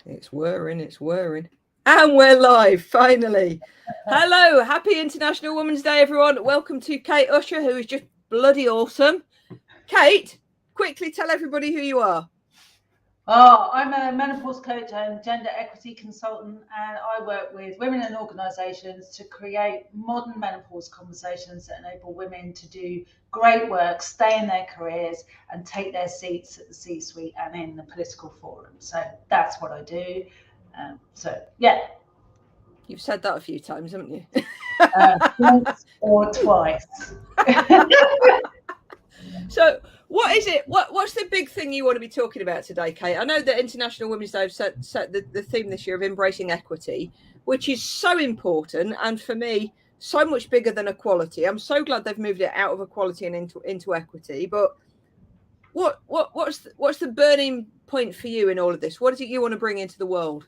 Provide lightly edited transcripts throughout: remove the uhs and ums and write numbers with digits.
It's whirring, it's whirring. And we're live, finally. Hello, happy International Women's Day, everyone. Welcome to Kate Usher, who is just bloody awesome. Kate, quickly tell everybody who you are. Oh, I'm a menopause coach and gender equity consultant, and I work with women and organisations to create modern menopause conversations that enable women to do great work, stay in their careers, and take their seats at the C-suite and in the political forum. So that's what I do. Yeah. You've said that a few times, haven't you? Once or twice. So, what is it? What's the big thing you want to be talking about today, Kate? I know that International Women's Day have set the theme this year of embracing equity, which is so important, and for me, so much bigger than equality. I'm so glad they've moved it out of equality and into equity. But what's the burning point for you in all of this? What is it you want to bring into the world?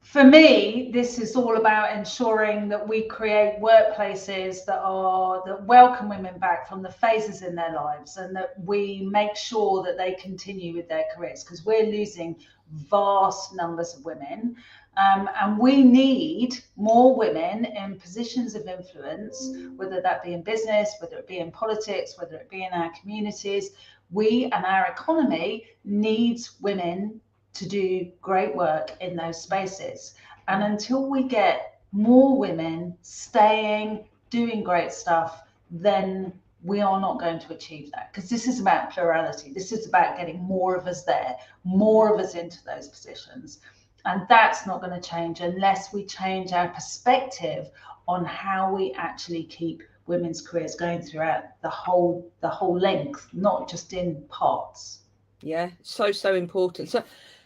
For me, this is all about ensuring that we create workplaces that welcome women back from the phases in their lives, and that we make sure that they continue with their careers, because we're losing vast numbers of women. And we need more women in positions of influence, whether that be in business, whether it be in politics, whether it be in our communities. We and our economy needs women to do great work in those spaces. And until we get more women staying, doing great stuff, then we are not going to achieve that, because this is about plurality. This is about getting more of us there, more of us into those positions. And that's not going to change unless we change our perspective on how we actually keep women's careers going throughout the whole length, not just in parts. Yeah, so important. So,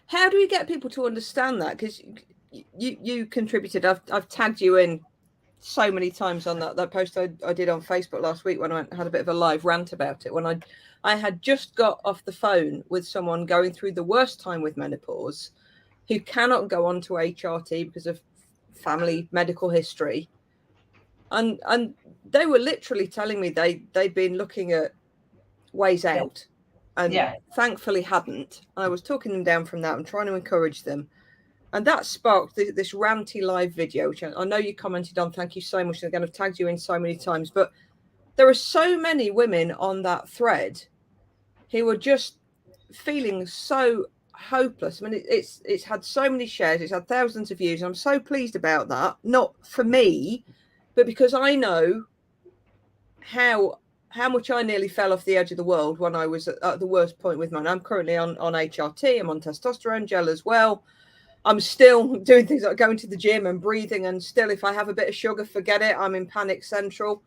how do we get people to understand that? Because you contributed. I've tagged you in so many times on that post I did on Facebook last week when I had a bit of a live rant about it. When I had just got off the phone with someone going through the worst time with menopause, who cannot go on to HRT because of family medical history, and they were literally telling me they'd been looking at ways out, and thankfully hadn't. I was talking them down from that and trying to encourage them. And that sparked this ranty live video, which I know you commented on. Thank you so much. Again, I've tagged you in so many times. But there are so many women on that thread who are just feeling so hopeless. I mean, it's had so many shares. It's had thousands of views. I'm so pleased about that. Not for me, but because I know how much I nearly fell off the edge of the world when I was at the worst point with mine. I'm currently on HRT. I'm on testosterone gel as well. I'm still doing things like going to the gym and breathing, and still, if I have a bit of sugar, forget it. I'm in panic central.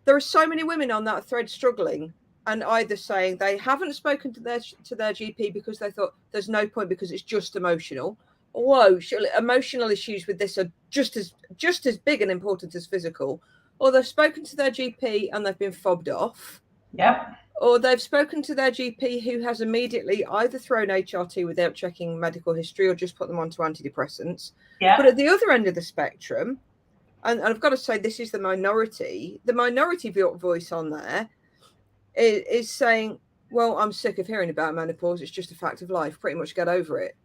There are so many women on that thread struggling, and either saying they haven't spoken to their GP because they thought there's no point because it's just emotional. Whoa, surely emotional issues with this are just as big and important as physical. Or they've spoken to their GP and they've been fobbed off. Yep. Or they've spoken to their GP, who has immediately either thrown HRT without checking medical history or just put them onto antidepressants. Yep. But at the other end of the spectrum, and I've got to say this is the minority voice on there is saying, well, I'm sick of hearing about menopause. It's just a fact of life. Pretty much get over it.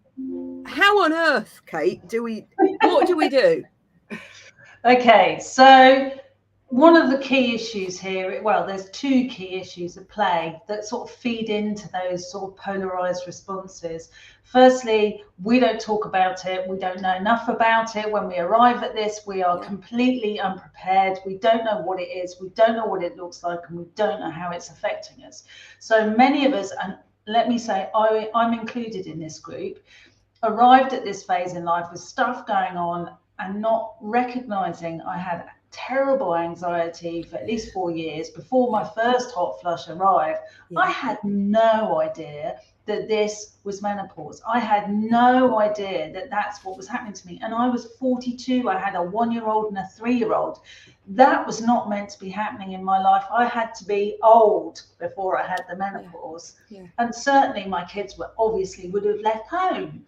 How on earth, Kate, what do we do? Okay, so one of the key issues here, well, there's two key issues at play that sort of feed into those sort of polarized responses. Firstly, we don't talk about it. We don't know enough about it. When we arrive at this, we are completely unprepared. We don't know what it is. We don't know what it looks like, and we don't know how it's affecting us. So many of us, and let me say, I'm included in this group, arrived at this phase in life with stuff going on and not recognizing I had terrible anxiety for at least 4 years before my first hot flush arrived. I had no idea that this was menopause. I had no idea that that's what was happening to me. And I was 42. I had a 1-year-old and a 3-year-old. That was not meant to be happening in my life. I had to be old before I had the menopause. And certainly my kids would have left home.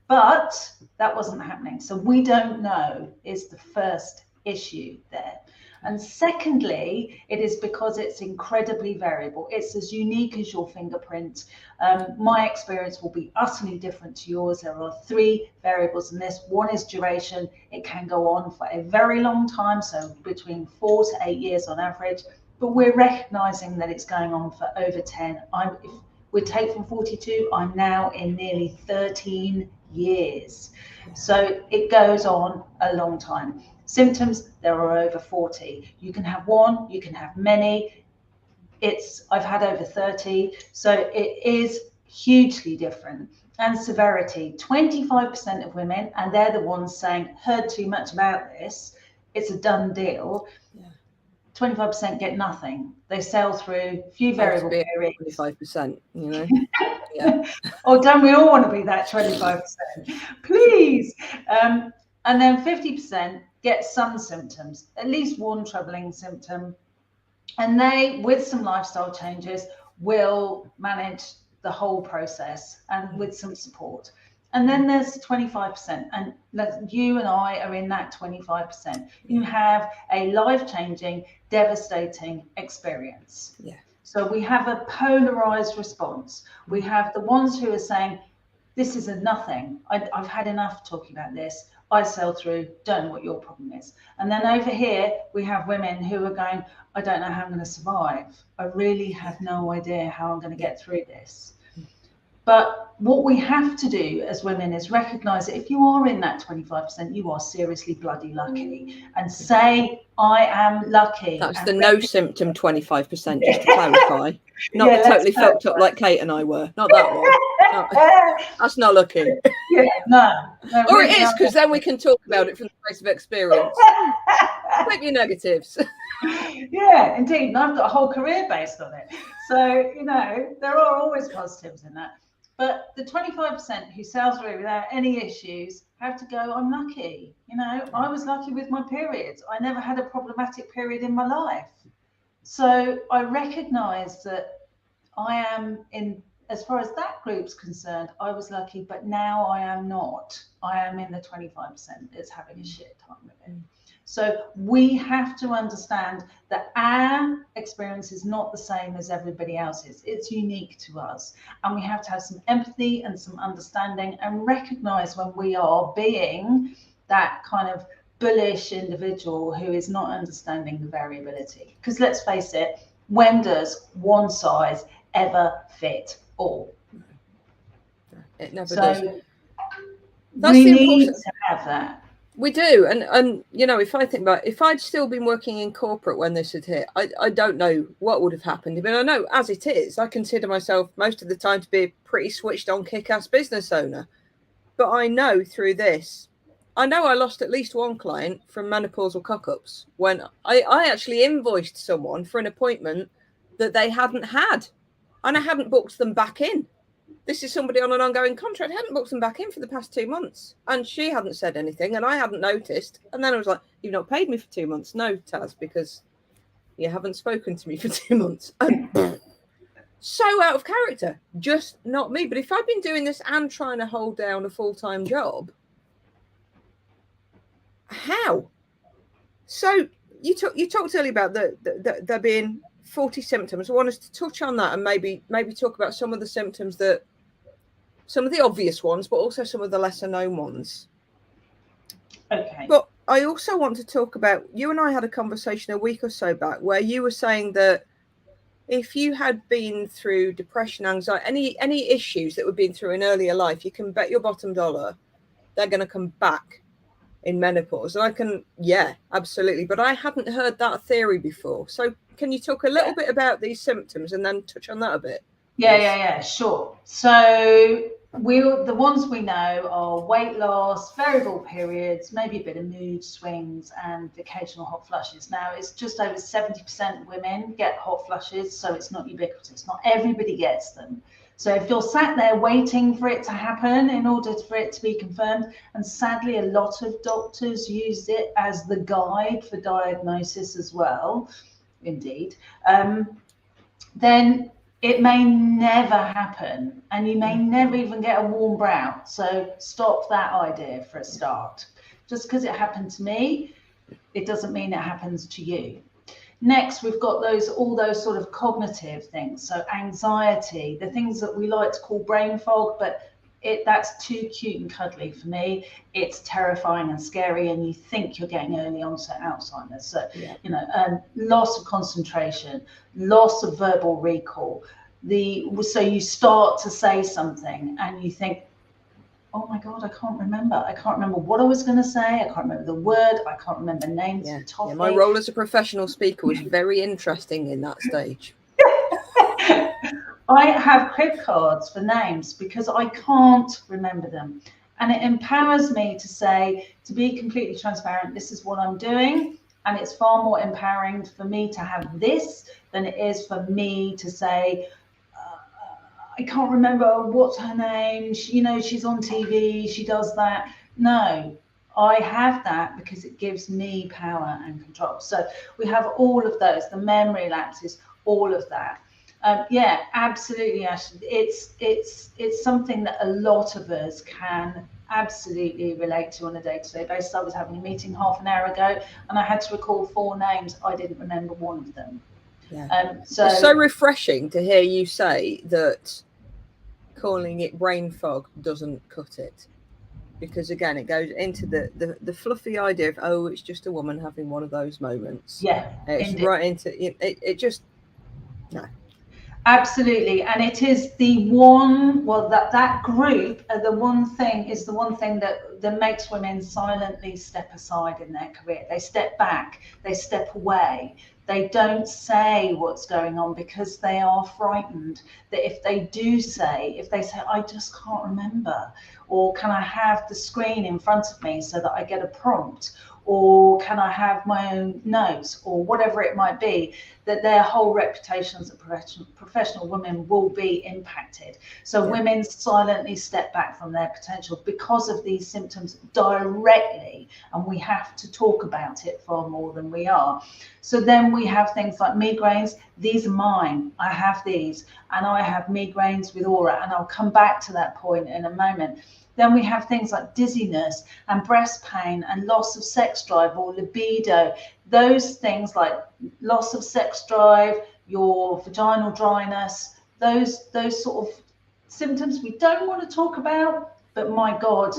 But that wasn't happening. So we don't know is the first issue there. And secondly, it is because it's incredibly variable. It's as unique as your fingerprint. My experience will be utterly different to yours. There are 3 variables in this. One is duration. It can go on for a very long time, so between 4 to 8 years on average. But we're recognizing that it's going on for over 10. If we take from 42, I'm now in nearly 13 years. So it goes on a long time. Symptoms, there are over 40. You can have one, you can have many. I've had over 30, so it is hugely different. And severity, 25% of women, and they're the ones saying, heard too much about this, it's a done deal. 25% get nothing. They sail through a few variable periods. 25%, you know. Yeah. Or don't we all want to be that 25%? Please. And then 50% get some symptoms, at least one troubling symptom. And they, with some lifestyle changes, will manage the whole process and with some support. And then there's 25%, and you and I are in that 25%. You have a life-changing, devastating experience. Yeah. So we have a polarized response. We have the ones who are saying, this is a nothing. I've had enough talking about this. I sail through, don't know what your problem is. And then over here, we have women who are going, I don't know how I'm going to survive. I really have no idea how I'm going to get through this. But what we have to do as women is recognize that if you are in that 25%, you are seriously bloody lucky, and say, I am lucky. That's the no symptom 25%, just to clarify. Not totally fucked up like Kate and I were. Not that one. No, that's not lucky. Yeah, no or it is, because then we can talk about it from the place of experience. Flip your negatives. Yeah, indeed. And I've got a whole career based on it. So, you know, there are always positives in that. But the 25% who sails through without any issues have to go, I'm lucky. You know, I was lucky with my periods. I never had a problematic period in my life. So I recognize that I am in, as far as that group's concerned, I was lucky, but now I am not. I am in the 25% that's having a shit time with it. So we have to understand that our experience is not the same as everybody else's. It's unique to us. And we have to have some empathy and some understanding and recognize when we are being that kind of bullish individual who is not understanding the variability. Because let's face it, when does one size ever fit all? It never does. We need to have that. We do, and you know, if I think about it, if I'd still been working in corporate when this had hit, I don't know what would have happened. I mean, I know as it is, I consider myself most of the time to be a pretty switched on kick-ass business owner. But I know through this, I know I lost at least one client from menopausal cock-ups when I actually invoiced someone for an appointment that they hadn't had, and I hadn't booked them back in. This is somebody on an ongoing contract. I hadn't booked them back in for the past 2 months. And she hadn't said anything, and I hadn't noticed. And then I was like, you've not paid me for 2 months. No, Taz, because you haven't spoken to me for 2 months. And so out of character. Just not me. But if I'd been doing this and trying to hold down a full-time job, how? So you talked earlier about there being 40 symptoms. I want us to touch on that and maybe talk about some of the symptoms that, some of the obvious ones, but also some of the lesser known ones. Okay. But I also want to talk about, you and I had a conversation a week or so back where you were saying that if you had been through depression, anxiety, any issues that were been through in earlier life, you can bet your bottom dollar they're going to come back in menopause. And yeah, absolutely. But I hadn't heard that theory before. So can you talk a little bit about these symptoms and then touch on that a bit? Yeah, sure. So the ones we know are weight loss, variable periods, maybe a bit of mood swings, and occasional hot flushes. Now, it's just over 70% of women get hot flushes, so it's not ubiquitous. Not everybody gets them. So if you're sat there waiting for it to happen in order for it to be confirmed, and sadly a lot of doctors use it as the guide for diagnosis as well, indeed, then it may never happen, and you may never even get a warm brow. So stop that idea for a start. Just because it happened to me, it doesn't mean it happens to you. Next, we've got all those sort of cognitive things. So anxiety, the things that we like to call brain fog, but that's too cute and cuddly for me. It's terrifying and scary, and you think you're getting early onset Alzheimer's. So, loss of concentration, loss of verbal recall. So you start to say something and you think, oh my God, I can't remember. I can't remember what I was going to say. I can't remember the word. I can't remember names of topics. My role as a professional speaker was very interesting in that stage. I have crib cards for names because I can't remember them. And it empowers me to say, to be completely transparent, this is what I'm doing. And it's far more empowering for me to have this than it is for me to say, I can't remember what's her name. She's on TV. She does that. No, I have that because it gives me power and control. So we have all of those, the memory lapses, all of that. Yeah, absolutely, Ashley. It's something that a lot of us can absolutely relate to on a day-to-day basis. I was having a meeting half an hour ago and I had to recall 4 names. I didn't remember one of them. Yeah. It's so refreshing to hear you say that calling it brain fog doesn't cut it, because again, it goes into the fluffy idea of, oh, it's just a woman having one of those moments. Yeah, it's right into it just no. Absolutely. And it is the one, well, that group, the one thing that makes women silently step aside in their career. They step back, they step away. They don't say what's going on because they are frightened that if they say, I just can't remember, or can I have the screen in front of me so that I get a prompt, or can I have my own notes, or whatever it might be, that their whole reputation as a professional women will be impacted. So women silently step back from their potential because of these symptoms directly, and we have to talk about it far more than we are. So then we have things like migraines. These are mine. I have these, and I have migraines with aura, and I'll come back to that point in a moment. Then we have things like dizziness and breast pain and loss of sex drive or libido. Those things like loss of sex drive, your vaginal dryness, those sort of symptoms we don't want to talk about, but my God,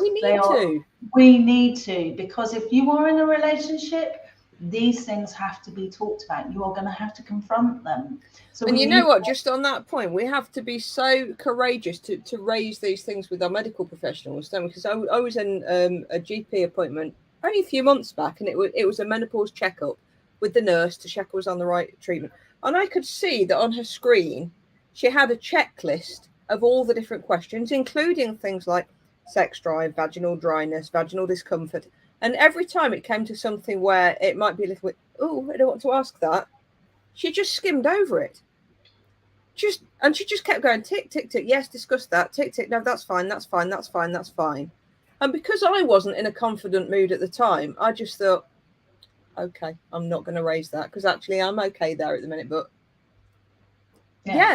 we need to, because if you are in a relationship, these things have to be talked about. You are going to have to confront them. So, and you know what, just on that point, we have to be so courageous to raise these things with our medical professionals, don't we? Because I was in a GP appointment only a few months back, and it was a menopause checkup with the nurse to check I was on the right treatment. And I could see that on her screen, she had a checklist of all the different questions, including things like sex drive, vaginal dryness, vaginal discomfort. And every time it came to something where it might be a little bit, oh, I don't want to ask that, she just skimmed over it. And she just kept going, tick, tick, tick, yes, discuss that, tick, tick, no, that's fine, that's fine, that's fine, that's fine. And because I wasn't in a confident mood at the time, I just thought, okay, I'm not going to raise that, because actually I'm okay there at the minute. But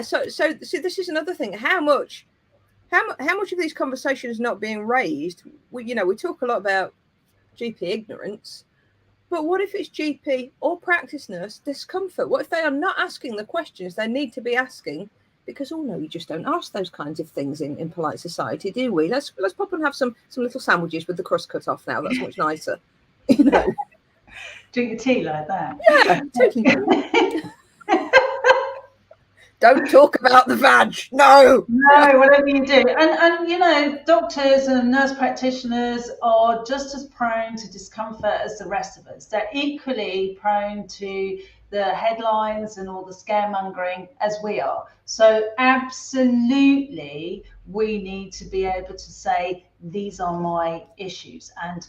so this is another thing. How much of these conversations not being raised? We talk a lot about GP ignorance, but what if it's GP or practice nurse discomfort? What if they are not asking the questions they need to be asking? Because no, we just don't ask those kinds of things in polite society, do we? Let's pop and have some little sandwiches with the crust cut off now. That's much nicer. Drink your tea like that. Yeah, totally. Don't talk about the vag. No, whatever you do. And doctors and nurse practitioners are just as prone to discomfort as the rest of us. They're equally prone to the headlines and all the scaremongering as we are. So absolutely, we need to be able to say, these are my issues, and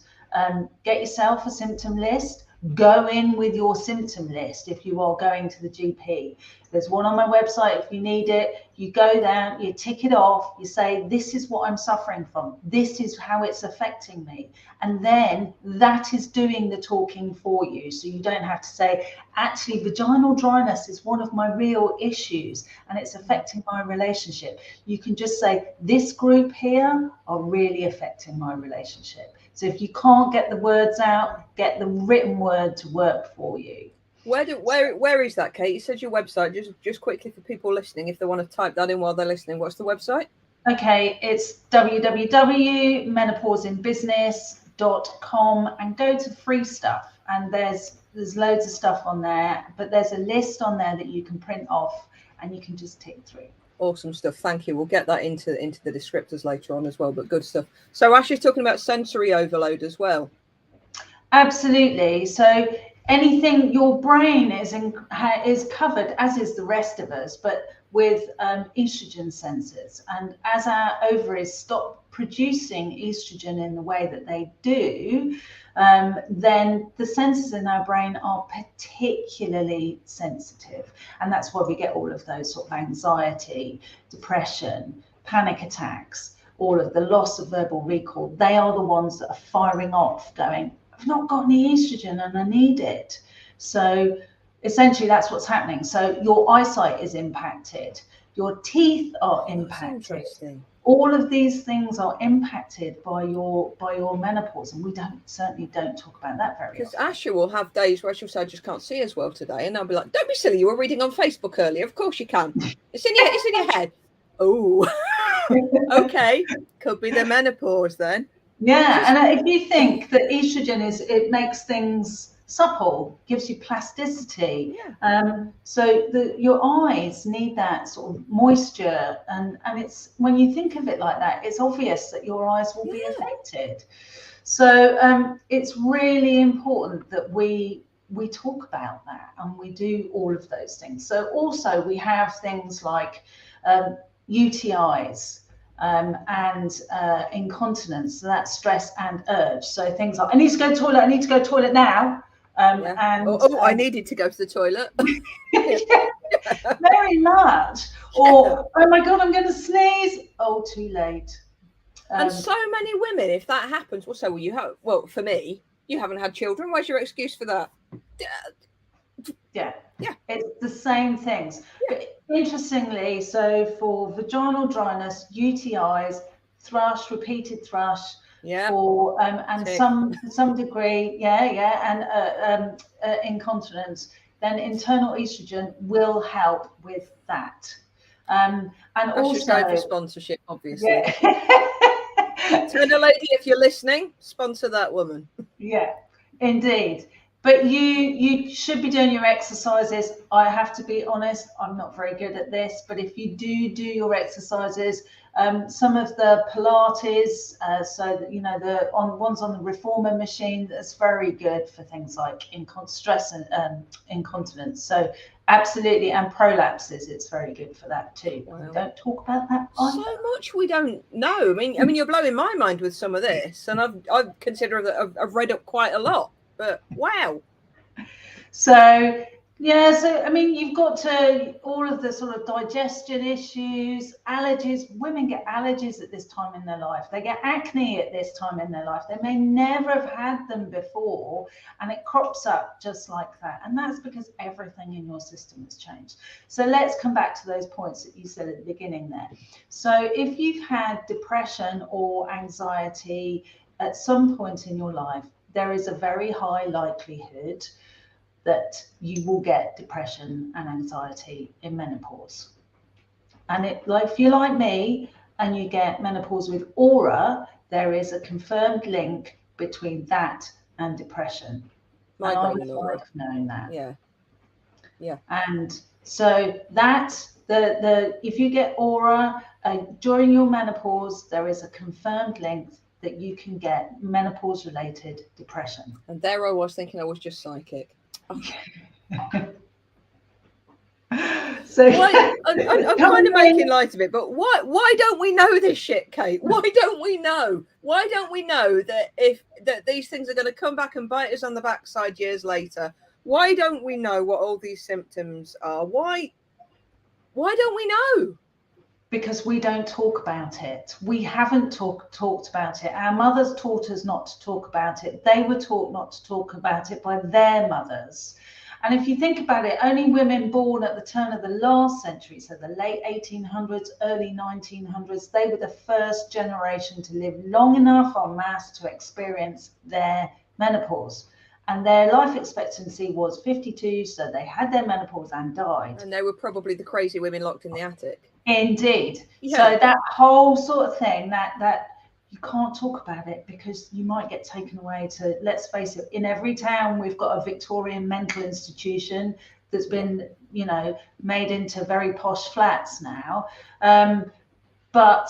get yourself a symptom list. Go in with your symptom list if you are going to the GP. There's one on my website if you need it. You go there, you tick it off, you say, this is what I'm suffering from. This is how it's affecting me. And then that is doing the talking for you. So you don't have to say, actually, vaginal dryness is one of my real issues and it's affecting my relationship. You can just say, this group here are really affecting my relationship. So if you can't get the words out, get the written word to work for you. Where is that, Kate? You said your website. Just quickly for people listening, if they want to type that in while they're listening, what's the website? Okay, it's www.menopauseInbusiness.com and go to free stuff. And there's loads of stuff on there, but there's a list on there that you can print off and you can just tick through. Awesome stuff. Thank you. We'll get that into the descriptors later on as well, but good stuff. So Ash is talking about sensory overload as well. Absolutely. So anything, your brain is covered, as is the rest of us, but with estrogen sensors. And as our ovaries stop producing estrogen in the way that they do, then the sensors in our brain are particularly sensitive. And that's why we get all of those sort of anxiety, depression, panic attacks, all of the loss of verbal recall. They are the ones that are firing off, going, I've not got any estrogen and I need it. So essentially that's what's happening. So your eyesight is impacted, your teeth are impacted. All of these things are impacted by your menopause, and we certainly don't talk about that very often. Because Asha will have days where she'll say, I just can't see as well today, and I'll be like, don't be silly, you were reading on Facebook earlier. Of course you can. It's in your head. Oh, okay. Could be the menopause then. Yeah, and if you think that estrogen it makes things supple, gives you plasticity. Yeah. So your eyes need that sort of moisture, and it's, when you think of it like that, it's obvious that your eyes will be affected. So it's really important that we talk about that and we do all of those things. So also we have things like UTIs. And incontinence, so that's stress and urge. So things like, I need to go to the toilet, I need to go to the toilet now. And I needed to go to the toilet. Very much. Or, oh my God, I'm going to sneeze. Oh, too late. And so many women, if that happens, will say, well, for me, you haven't had children. Where's your excuse for that? Yeah, it's the same things. Yeah. But interestingly, so for vaginal dryness, UTIs, thrush, repeated thrush, for and to some degree, and incontinence, then internal estrogen will help with that. And also go for sponsorship, obviously. Yeah. Tender lady, if you're listening, sponsor that woman. Yeah, indeed. But you should be doing your exercises. I have to be honest, I'm not very good at this, but if you do your exercises, some of the Pilates, so that, the ones on the reformer machine, that's very good for things like stress and incontinence. So absolutely, and prolapses, it's very good for that too. Wow. We don't talk about that either. So much we don't know. I mean, you're blowing my mind with some of this, and I've considered that I've read up quite a lot. But wow. So I mean, you've got to all of the sort of digestion issues, allergies. Women get allergies at this time in their life. They get acne at this time in their life. They may never have had them before, and it crops up just like that. And that's because everything in your system has changed. So let's come back to those points that you said at the beginning there. So if you've had depression or anxiety at some point in your life, there is a very high likelihood that you will get depression and anxiety in menopause. And if you're like me and you get menopause with aura, there is a confirmed link between that and depression. And I would like knowing that. Yeah. And so if you get aura during your menopause, there is a confirmed link that you can get menopause-related depression. And there I was thinking I was just psychic. Okay. So I'm kind of making light of it, but why don't we know this shit, Kate? Why don't we know? Why don't we know that these things are going to come back and bite us on the backside years later? Why don't we know what all these symptoms are? Why Why don't we know? Because we don't talk about it. We haven't talked about it. Our mothers taught us not to talk about it. They were taught not to talk about it by their mothers. And if you think about it, only women born at the turn of the last century, so the late 1800s, early 1900s, they were the first generation to live long enough en masse to experience their menopause. And their life expectancy was 52, so they had their menopause and died. And they were probably the crazy women locked in the attic. Indeed. Yeah. So that whole sort of thing, that you can't talk about it because you might get taken away to, let's face it, in every town we've got a Victorian mental institution that's been, you know, made into very posh flats now. But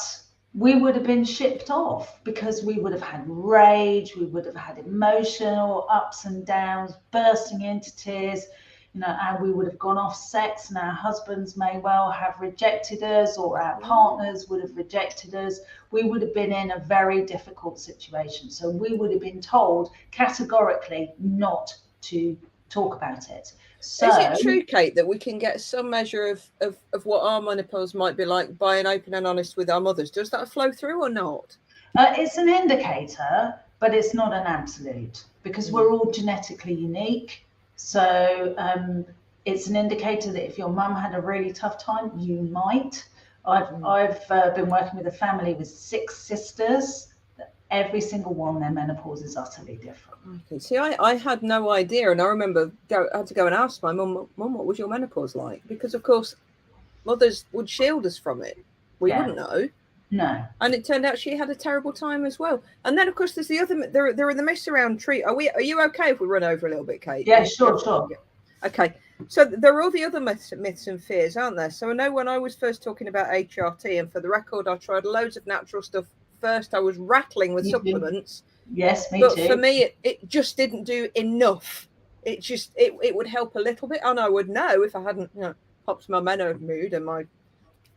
we would have been shipped off because we would have had rage, we would have had emotional ups and downs, bursting into tears, you know, and we would have gone off sex, and our husbands may well have rejected us, or our partners would have rejected us. We would have been in a very difficult situation. So we would have been told categorically not to talk about it. So, is it true, Kate, that we can get some measure of what our menopause might be like by being open and honest with our mothers? Does that flow through or not? It's an indicator, but it's not an absolute, because we're all genetically unique. So it's an indicator that if your mum had a really tough time, you might. I've been working with a family with 6 sisters. Every single one, their menopause is utterly different. Okay. See, I had no idea, and I remember I had to go and ask my mum, what was your menopause like? Because of course, mothers would shield us from it. We wouldn't know. No. And it turned out she had a terrible time as well. And then, of course, there's the other. There are the myths around treat. Are you okay if we run over a little bit, Kate? Yeah, sure. Yeah. Okay. So there are all the other myths and fears, aren't there? So I know when I was first talking about HRT, and for the record, I tried loads of natural stuff first. I was rattling with supplements. Yes, me but too. For me, it just didn't do enough. It would help a little bit, and I would know if I hadn't, you know, popped my Meno mood and my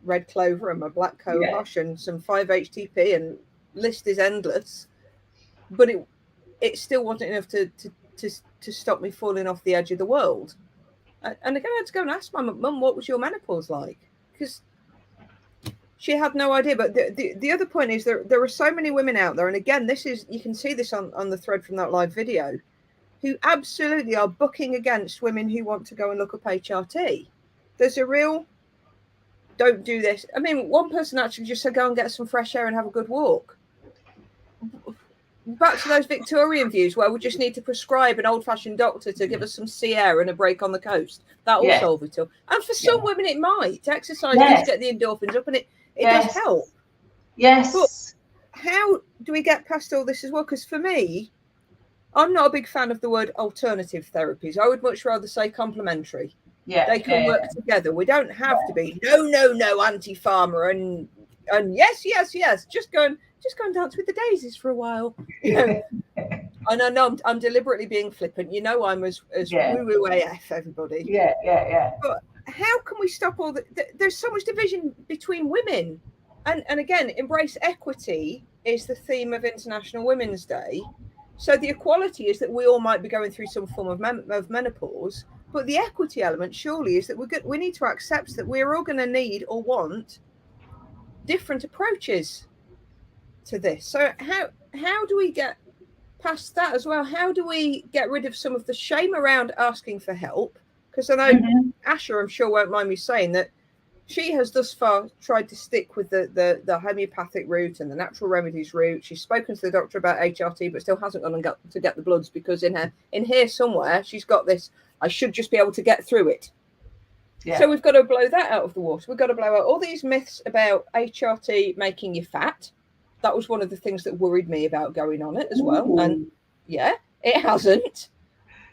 red clover and my black cohosh and some 5-HTP, and list is endless. But it still wasn't enough to stop me falling off the edge of the world. And again, I had to go and ask my mum, what was your menopause like? Because she had no idea. But the other point is there are so many women out there, and again, you can see this on the thread from that live video, who absolutely are bucking against women who want to go and look up HRT. There's a real don't do this. I mean, one person actually just said go and get some fresh air and have a good walk. Back to those Victorian views where we just need to prescribe an old-fashioned doctor to give us some sea air and a break on the coast. That will solve it all. And for some women, it might. Exercise does get the endorphins up, and it does help. Yes. But how do we get past all this as well? Because for me, I'm not a big fan of the word alternative therapies. I would much rather say complementary. Yeah, they can work together. We don't have to be no anti-pharma and yes. Just go and dance with the daisies for a while. You know. And I know I'm deliberately being flippant. You know, I'm as woo AF, everybody. Yeah. But how can we stop all there's so much division between women, and again, embrace equity is the theme of International Women's Day. So the equality is that we all might be going through some form of menopause, but the equity element surely is that we need to accept that we're all going to need or want different approaches to this. So how do we get past that as well? How do we get rid of some of the shame around asking for help? Because I know Asher, I'm sure, won't mind me saying that she has thus far tried to stick with the homeopathic route and the natural remedies route. She's spoken to the doctor about HRT, but still hasn't gone and got to get the bloods, because in here somewhere she's got this, I should just be able to get through it. Yeah. So we've got to blow that out of the water. We've got to blow out all these myths about HRT making you fat. That was one of the things that worried me about going on it as well. And yeah, it hasn't.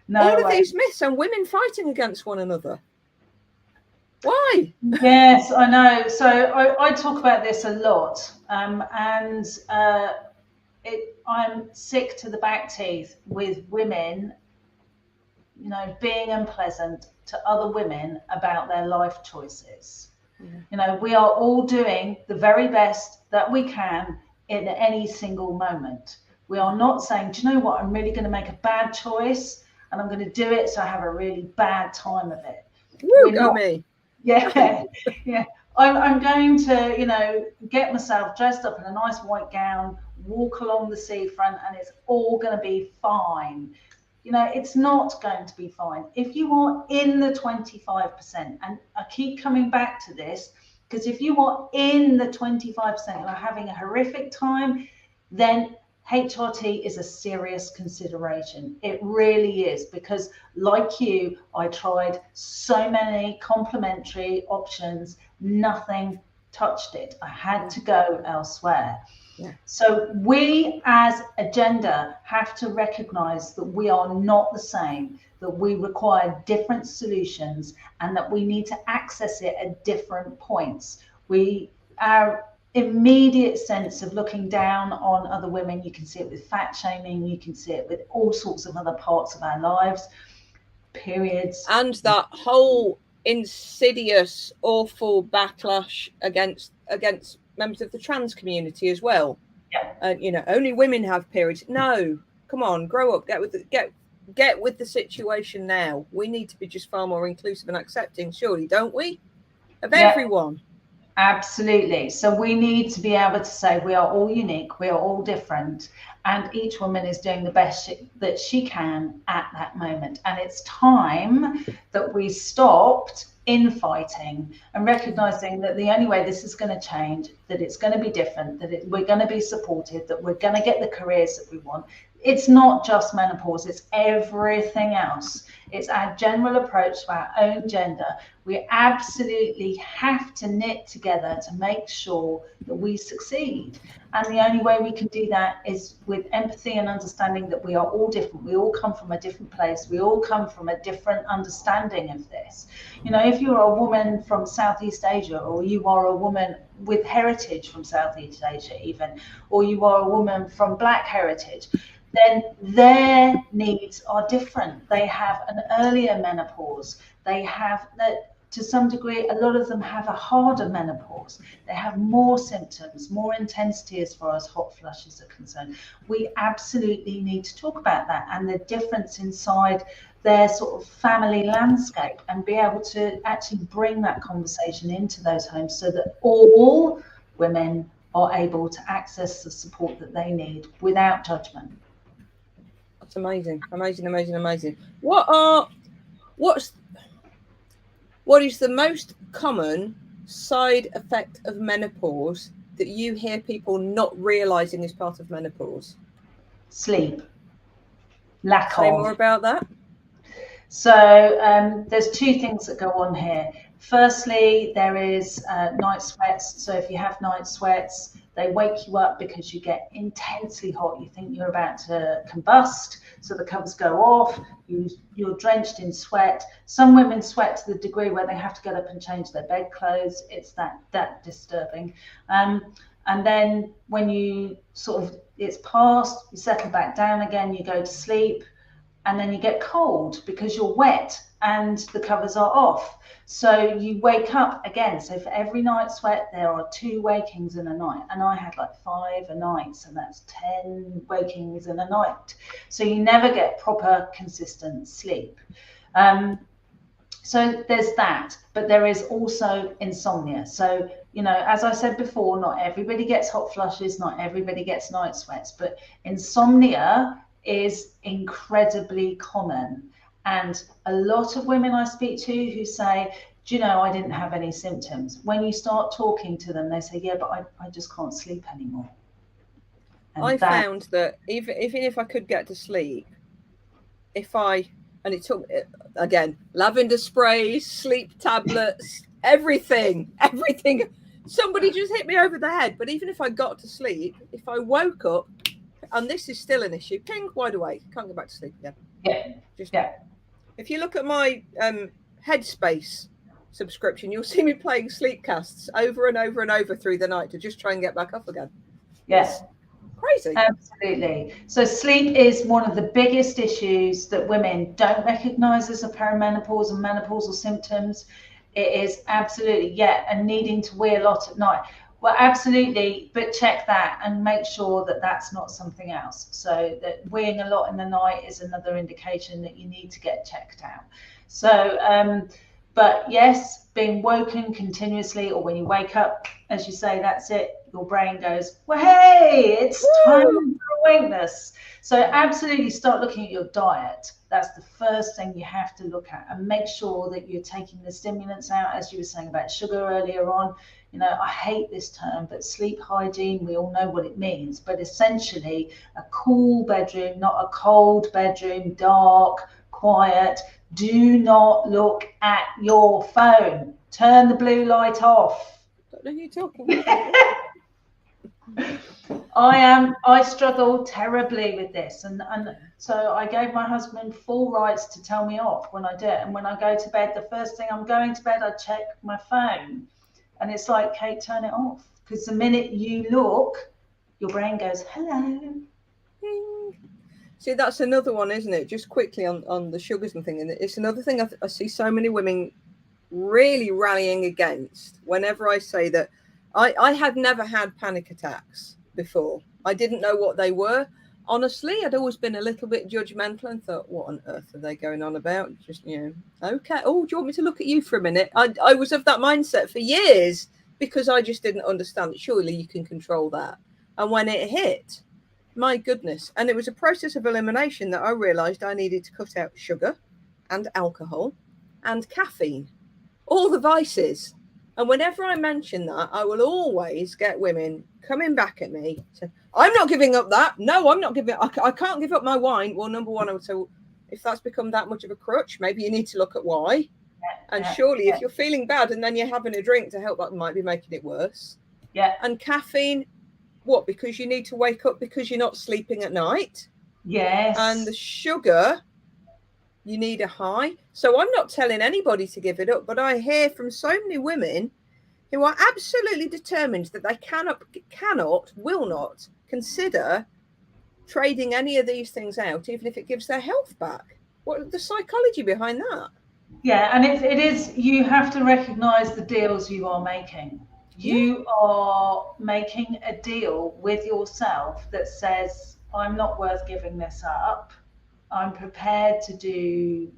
No, all of these myths and women fighting against one another. Why? Yes, I know. So I talk about this a lot, and I'm sick to the back teeth with women, you know, being unpleasant to other women about their life choices. Yeah. You know, we are all doing the very best that we can in any single moment. We are not saying, do you know what, I'm really going to make a bad choice and I'm going to do it so I have a really bad time of it. Woo, go me. Yeah, yeah. I'm going to, get myself dressed up in a nice white gown, walk along the seafront, and it's all going to be fine. It's not going to be fine. If you are in the 25%, and I keep coming back to this, because if you are in the 25% and are having a horrific time, then HRT is a serious consideration. It really is, because like you, I tried so many complementary options, nothing touched it. I had to go elsewhere. Yeah. So we as a gender have to recognize that we are not the same, that we require different solutions, and that we need to access it at different points. Our immediate sense of looking down on other women, you can see it with fat shaming, you can see it with all sorts of other parts of our lives, periods. And that whole insidious, awful backlash against members of the trans community as well. Yeah. Only women have periods. No, come on, grow up, get with the situation now. We need to be just far more inclusive and accepting, surely, don't we? Of everyone. Absolutely. So we need to be able to say we are all unique, we are all different, and each woman is doing the best that she can at that moment. And it's time that we stopped infighting and recognizing that the only way this is going to change, that it's going to be different, that we're going to be supported, that we're going to get the careers that we want. It's not just menopause, it's everything else. It's our general approach to our own gender. We absolutely have to knit together to make sure that we succeed. And the only way we can do that is with empathy and understanding that we are all different. We all come from a different place. We all come from a different understanding of this. If you're a woman from Southeast Asia, or you are a woman with heritage from Southeast Asia even, or you are a woman from Black heritage, then their needs are different. They have an earlier menopause. They have that, to some degree, a lot of them have a harder menopause. They have more symptoms, more intensity as far as hot flushes are concerned. We absolutely need to talk about that and the difference inside their sort of family landscape, and be able to actually bring that conversation into those homes so that all women are able to access the support that they need without judgment. That's amazing. What is the most common side effect of menopause that you hear people not realizing is part of menopause? Sleep. Lack of. Say more about that. So there's two things that go on here. Firstly, there is night sweats. So if you have night sweats, they wake you up because you get intensely hot. You think you're about to combust, so the covers go off. You're drenched in sweat. Some women sweat to the degree where they have to get up and change their bedclothes. It's that disturbing. And then when you it's past, you settle back down again, you go to sleep, and then you get cold because you're wet and the covers are off. So you wake up again. So for every night sweat, there are 2 wakings in a night. And I had like 5 a night. So that's 10 wakings in a night. So you never get proper consistent sleep. So there's that, but there is also insomnia. So, as I said before, not everybody gets hot flushes, not everybody gets night sweats, but insomnia is incredibly common. And a lot of women I speak to who say, do you know, I didn't have any symptoms. When you start talking to them, they say, yeah, but I just can't sleep anymore. And found that even if I could get to sleep, and it took, again, lavender sprays, sleep tablets, everything. Somebody just hit me over the head. But even if I got to sleep, if I woke up, and this is still an issue, ping, wide awake, can't go back to sleep again. If you look at my Headspace subscription, you'll see me playing sleepcasts over and over and over through the night to just try and get back up again. Yes. Crazy. Absolutely. So sleep is one of the biggest issues that women don't recognize as a perimenopause and menopausal symptoms. It is absolutely, and needing to wee a lot at night. Well, absolutely, but check that and make sure that that's not something else. So that weeing a lot in the night is another indication that you need to get checked out. So But yes, being woken continuously, or when you wake up, as you say, that's it, your brain goes, well, hey, it's time for awakeness. So absolutely start looking at your diet. That's the first thing you have to look at, and make sure that you're taking the stimulants out, as you were saying about sugar earlier on. You know, I hate this term, but sleep hygiene, we all know what it means. But essentially, a cool bedroom, not a cold bedroom, dark, quiet. Do not look at your phone. Turn the blue light off. Don't know who you're talking. I struggle terribly with this, and so I gave my husband full rights to tell me off when I do it. And when I go to bed, the first thing I'm going to bed, I check my phone, and it's like, Kate, turn it off, because the minute you look, your brain goes, hello. See, that's another one, isn't it? Just quickly on the sugars and thing, and it's another thing I see so many women really rallying against whenever I say that. I had never had panic attacks before. I didn't know what they were. Honestly, I'd always been a little bit judgmental and thought, what on earth are they going on about? Just, okay. Oh, do you want me to look at you for a minute? I was of that mindset for years because I just didn't understand that surely you can control that. And when it hit, my goodness. And it was a process of elimination that I realized I needed to cut out sugar and alcohol and caffeine, all the vices. And whenever I mention that, I will always get women coming back at me saying, I'm not giving up that. No, I'm not giving I can't give up my wine. Well, number one, I would say, well, if that's become that much of a crutch, maybe you need to look at why. And surely if you're feeling bad and then you're having a drink to help, that might be making it worse. Yeah. And caffeine, what? Because you need to wake up because you're not sleeping at night? Yes. And the sugar, you need a high. So I'm not telling anybody to give it up, but I hear from so many women who are absolutely determined that they will not consider trading any of these things out, even if it gives their health back. What the psychology behind that? Yeah, and it is, you have to recognize the deals you are making. You are making a deal with yourself that says, I'm not worth giving this up. I'm prepared to do,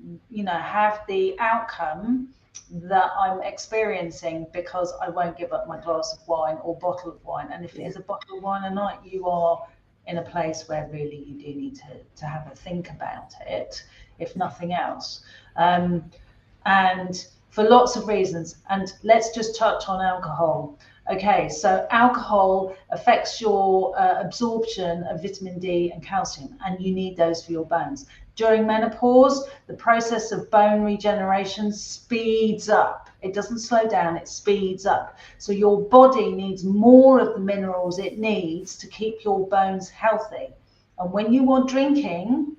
have the outcome that I'm experiencing because I won't give up my glass of wine or bottle of wine. And if it is a bottle of wine a night, you are in a place where really you do need to have a think about it, if nothing else. And for lots of reasons. And let's just touch on alcohol. Okay, so alcohol affects your absorption of vitamin D and calcium, and you need those for your bones. During menopause, the process of bone regeneration speeds up. It doesn't slow down, it speeds up. So your body needs more of the minerals it needs to keep your bones healthy. And when you are drinking,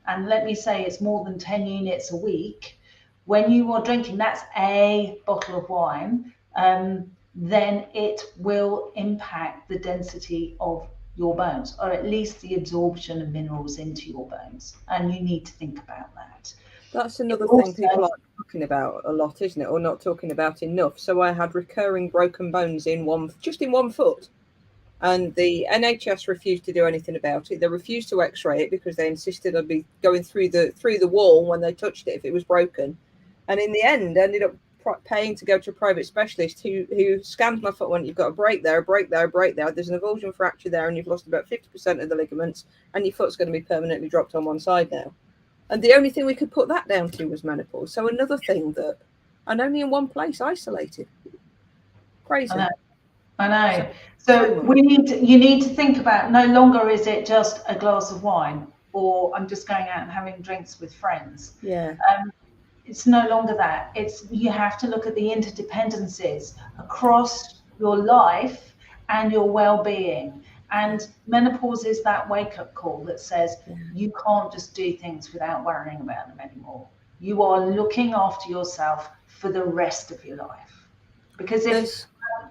and let me say it's more than 10 units a week, when you are drinking, that's a bottle of wine, then it will impact the density of your bones, or at least the absorption of minerals into your bones. And you need to think about that. That's another thing people are talking about a lot, isn't it? Or not talking about enough. So I had recurring broken bones in one foot. And the NHS refused to do anything about it. They refused to x-ray it because they insisted I'd be going through the wall when they touched it if it was broken. And in the end, I ended up paying to go to a private specialist who scanned my foot and went, you've got a break there, a break there, a break there. There's an avulsion fracture there, and you've lost about 50% of the ligaments, and your foot's going to be permanently dropped on one side now. And the only thing we could put that down to was menopause. So another thing that, and only in one place, isolated. Crazy. I know. So you need to think about, no longer is it just a glass of wine, or I'm just going out and having drinks with friends. Yeah. It's no longer that. It's, you have to look at the interdependencies across your life and your well-being. And menopause is that wake-up call that says you can't just do things without worrying about them anymore. You are looking after yourself for the rest of your life. Because if,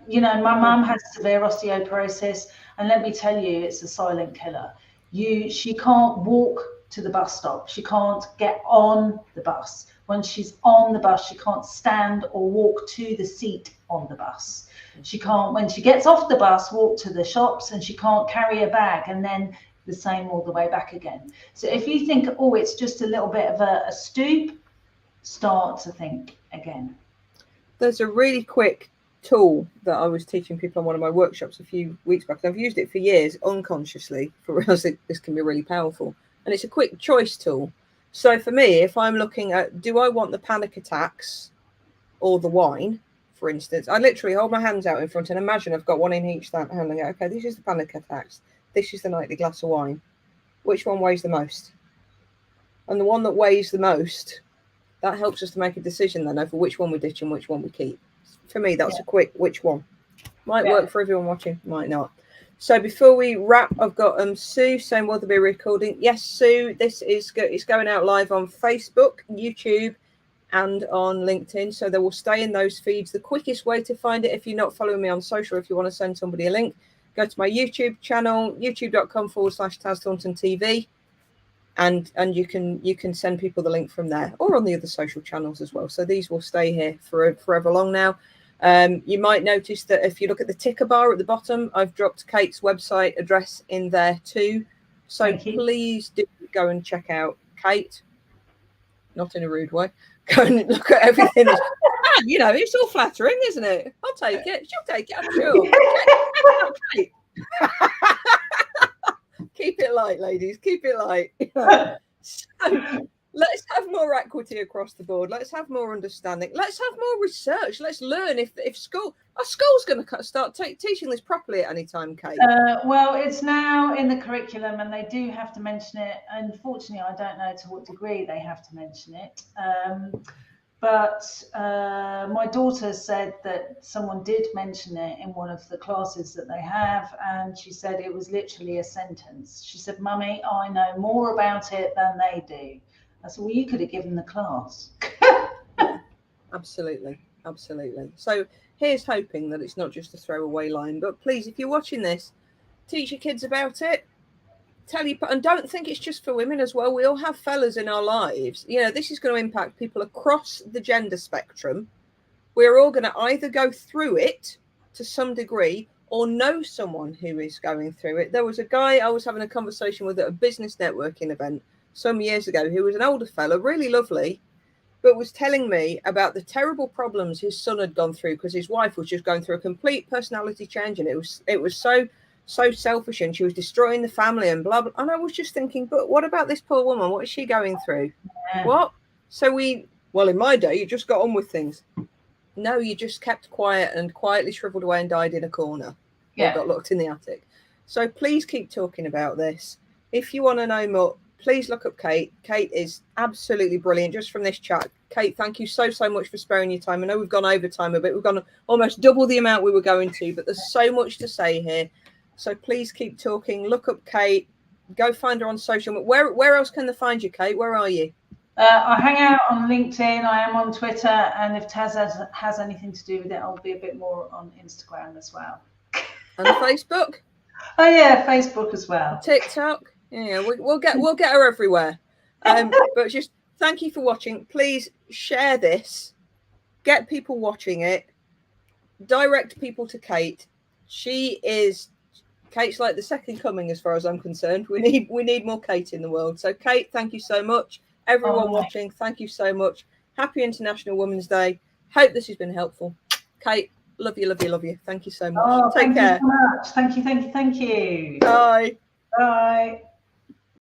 my mum has severe osteoporosis, and let me tell you, it's a silent killer. She can't walk to the bus stop. She can't get on the bus. When she's on the bus, she can't stand or walk to the seat on the bus. She can't, when she gets off the bus, walk to the shops, and she can't carry a bag, and then the same all the way back again. So if you think, oh, it's just a little bit of a stoop, start to think again. There's a really quick tool that I was teaching people on one of my workshops a few weeks back. I've used it for years unconsciously for realizing this can be really powerful. And it's a quick choice tool. So for me, if I'm looking at, do I want the panic attacks or the wine, for instance, I literally hold my hands out in front and imagine I've got one in each hand and go, okay, this is the panic attacks. This is the nightly glass of wine. Which one weighs the most? And the one that weighs the most, that helps us to make a decision then over which one we ditch and which one we keep. For me, that's a quick which one. Might work for everyone watching, might not. So before we wrap, I've got Sue saying, will there be a recording? Yes, Sue, this is it's going out live on Facebook, YouTube, and on LinkedIn. So they will stay in those feeds. The quickest way to find it, if you're not following me on social, if you want to send somebody a link, go to my YouTube channel, youtube.com/Taz Thornton TV. And you can send people the link from there or on the other social channels as well. So these will stay here for forever long now. You might notice that if you look at the ticker bar at the bottom, I've dropped Kate's website address in there too. So please do go and check out Kate. Not in a rude way. Go and look at everything. You know, it's all flattering, isn't it? I'll take it. She'll take it, I'm sure. Kate. Keep it light, ladies. Keep it light. So let's have more equity across the board. Let's have more understanding. Let's have more research. Let's learn if our school's going to start teaching this properly at any time, Kate. Well, it's now in the curriculum, and they do have to mention it. Unfortunately, I don't know to what degree they have to mention it. But my daughter said that someone did mention it in one of the classes that they have, and she said it was literally a sentence. She said, "Mummy, I know more about it than they do." I said, "Well, you could have given the class." Yeah, absolutely. So here's hoping that it's not just a throwaway line, but please, if you're watching this, teach your kids about it. Tell you, and don't think it's just for women as well. We all have fellas in our lives. You know, this is going to impact people across the gender spectrum. We're all going to either go through it to some degree or know someone who is going through it. There was a guy I was having a conversation with at a business networking event some years ago who was an older fella, really lovely, but was telling me about the terrible problems his son had gone through because his wife was just going through a complete personality change, and it was so selfish, and she was destroying the family and blah blah. And I was just thinking, but what about this poor woman? What is she going through? Yeah. What? So in my day, you just got on with things. No, you just kept quiet and quietly shriveled away and died in a corner. Yeah. Or got locked in the attic. So please keep talking about this. If you want to know more, please look up Kate. Kate is absolutely brilliant. Just from this chat, Kate, thank you so much for sparing your time. I know we've gone over time a bit. We've gone almost double the amount we were going to, but there's so much to say here. So please keep talking. Look up Kate. Go find her on social. Where else can they find you, Kate? Where are you? I hang out on LinkedIn. I am on Twitter. And if Taz has anything to do with it, I'll be a bit more on Instagram as well. And Facebook? Oh, yeah, Facebook as well. TikTok? Yeah, we'll get her everywhere. But just thank you for watching. Please share this. Get people watching it. Direct people to Kate. Kate's like the second coming as far as I'm concerned. We need more Kate in the world. So Kate, thank you so much. Everyone watching, thank you so much. Happy International Women's Day. Hope this has been helpful. Kate, love you. Thank you so much. Take care. Thank you so much. Thank you. Bye. Bye.